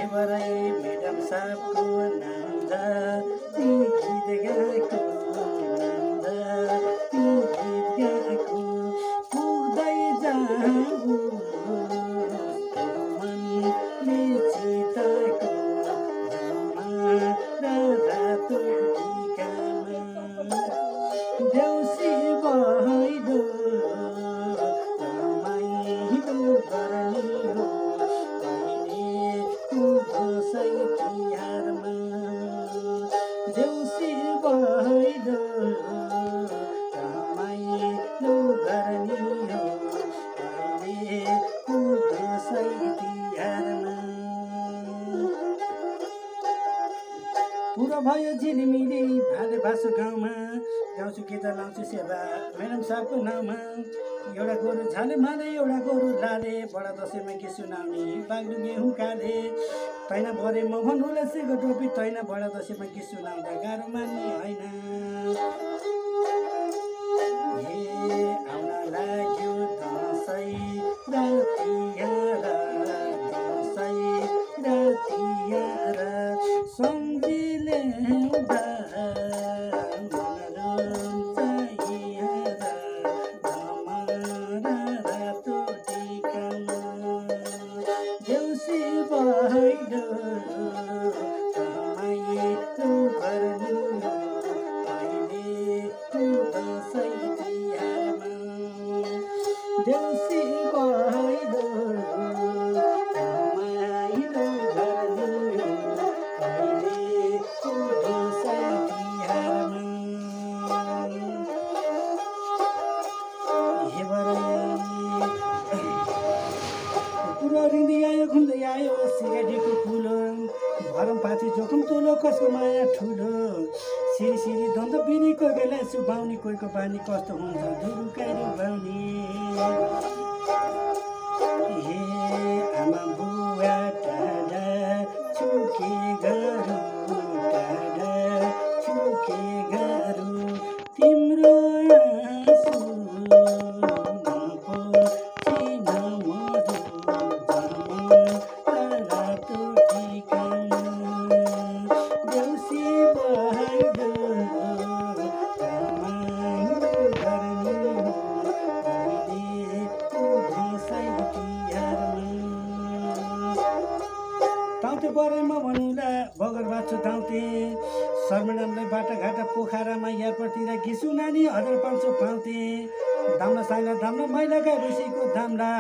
हेबरै madam साहबको नाउँदा ती गीत गाएको नाउँदा ती गीत गाएको पुग्दै जाऊ मनले चिताएको जमा र रातो टिकामा देउसी भैलो रमाइलो गर्ने हो अहिलेको दसैँ तिहारमा देउसी भैलो रमाइलो गर्ने हो अहिलेको दसैँ तिहारमा पुरा भयो झिलिमिली भाले भाषो गाउँमा गाउँछु के त लाउँछु सेवा मेडम साहबको नाउँमा एउटा गोरु झाले माले एउटा गोरु लाले बडा दसैँमा के सुनाउने बाग्लु गेहुँ काले तैना भरे म भन्नुलाई सिको टोपी तैना बडा दसैँमा के सुनाउँदा गाह्रो मान्ने होइन हे आउन लाग्यो दसैँ र तिहार दसैँ र तिहार सम्झिले हुँदा देउसी भैलो रमाइलो गर्ने हो अहिलेको दसैँ तिहारमा देउसी भैलो रमाइलो गर्ने हो अहिलेको दसैँ तिहारमा पुरो रिँदै आयो घुम्दै आयो सिगाडीको फुलो भरम पाछे जोखम तोलो कसको माया ठुलो सिरी सिरी द्वन्द बिरी कोही बेला सुबाउने कोहीको बानी कस्तो हुन्छ दुरुकाइरो बानी हे आमा बुवा टाढा छुके गरौँ टाढा छुके गरौँ तिम्रो आँसु ताउते बरेमा भन्नुला बगर बाँच्छु ताउते शर्मनामलाई बाटाघाटा पोखरामा एयरपोर्टतिर घिसु नानी 1500 पाउँथे दाम्ला साइला दाम्ला मैला गाईभैँसीको दाम्ला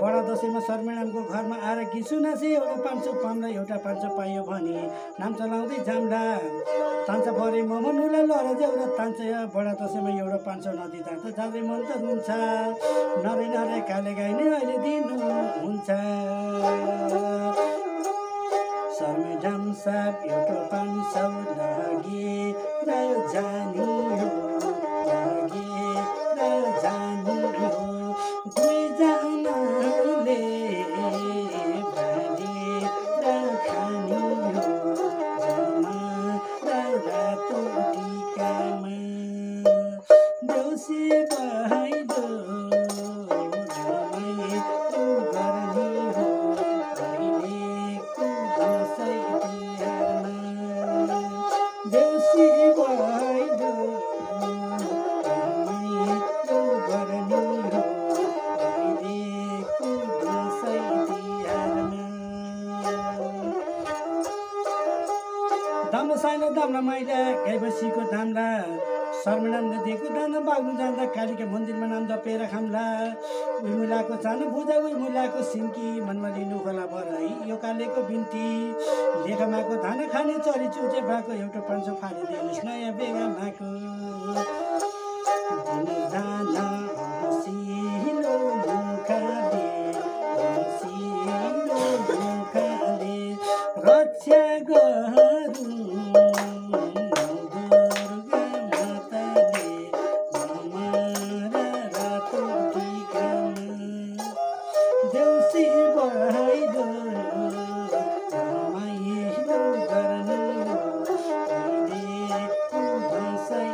बडा दसैँमा शर्मनामको घरमा आएर घिसु नासे एउटा 500 पाउँला एउटा 500 पाइयो भने नाम चलाउँदै जाम्ला तान्छ भरे म भन्नुला लर जेउरा तान्छ बडा दसैँमा एउटा 500 नदिँदा त जाँदै मन त हुन्छ नरे नरे काले गाई नै अहिले दिनु हुन्छ शर्मनाम साहब एउटा 500 लगे र जानी हो लगे र जानी हो दुईजनाले बाँडे र खानी हो जमा र रातो टिकामा देउसी भैलो रमाइलो गर्ने हो अहिलेको दसैँ तिहारमा देउसी भैलो रमाइलो गर्ने हो अहिलेको दसैँ तिहारमा दाम्ला साइला दाम्ला माइला गाईभैँसीको दाम्ला शर्मनामले दिएको दाना बाग्नु जाँदा कालीका मन्दिरमा नाम जपेर खाम्ला उही मुलाको चानो बुझा उही मुलाको सिन्की मनमा लिनु होला बराई यो कालेको बिन्ती लेखमाको धाना खाने चरी चुचे भएको एउटा 500 फालिदिनुहोस् नयाँ बेगामाको दाना हँसिलो मुखाले रक्षा गरौँ देउसी भैलो रमाइलो गर्ने हो अहिलेको दसैँ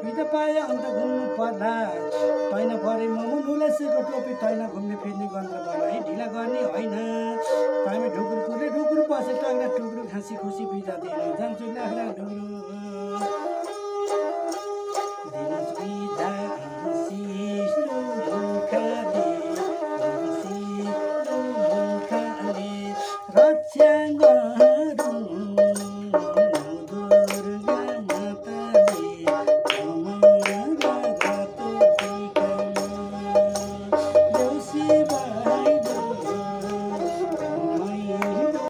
बिदा पाए अन्त घुम्नु पर्ला तैन परे मोमो नुलेसेको टोपी तैन घुम्ने फिर्ने गन्ध बलाई ढिला गर्ने होइन तामे ढुकुर कुरे ढुकुर पसे टक्रा टुक्रो घाँसी खुसी बिदा दिन जान्छु लाख्रा ढुकुर दिनुहोस् बिदा सिस्नु मुखाले रक्षा